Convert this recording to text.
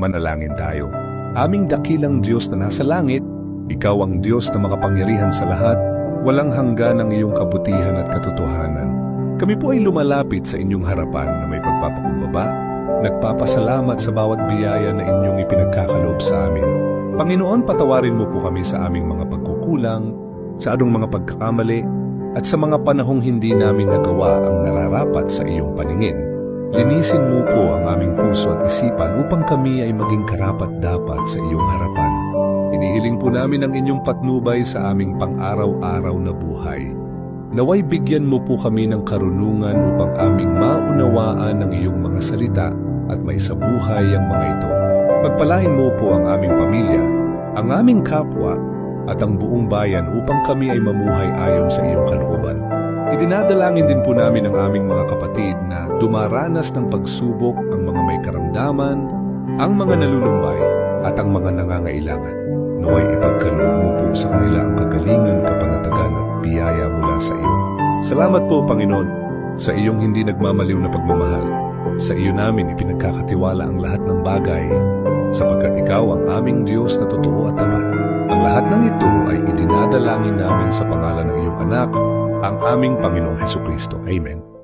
Manalangin tayo. Aming dakilang Diyos na nasa langit, Ikaw ang Diyos na makapangyarihan sa lahat, walang hanggan ang iyong kabutihan at katotohanan. Kami po ay lumalapit sa inyong harapan na may pagpapakumbaba, nagpapasalamat sa bawat biyaya na inyong ipinagkakaloob sa amin. Panginoon, patawarin mo po kami sa aming mga pagkukulang, sa anong mga pagkakamali, at sa mga panahong hindi namin nagawa ang nararapat sa iyong paningin. Linisin mo po ang aming puso at isipan upang kami ay maging karapat-dapat sa iyong harapan. Inihiling po namin ang inyong patnubay sa aming pang-araw-araw na buhay. Naway bigyan mo po kami ng karunungan upang aming maunawaan ang iyong mga salita at maisabuhay ang mga ito. Pagpalain mo po ang aming pamilya, ang aming kapwa, at ang buong bayan upang kami ay mamuhay ayon sa iyong kalooban. Idinadalangin din po namin ang aming mga kapatid na dumaranas ng pagsubok, ang mga may karamdaman, ang mga nalulumbay, at ang mga nangangailangan. Naway ipagkaloob mo po sa kanila ang kagalingan, kapanatagan at biyaya mula sa iyo. Salamat po, Panginoon, sa iyong hindi nagmamaliw na pagmamahal. Sa iyo namin ipinagkakatiwala ang lahat ng bagay, sapagkat ikaw ang aming Diyos na totoo at tapat. Ang lahat ng ito ay idinadalangin namin sa pangalan ng iyong anak, ang aming Panginoong Hesukristo. Amen.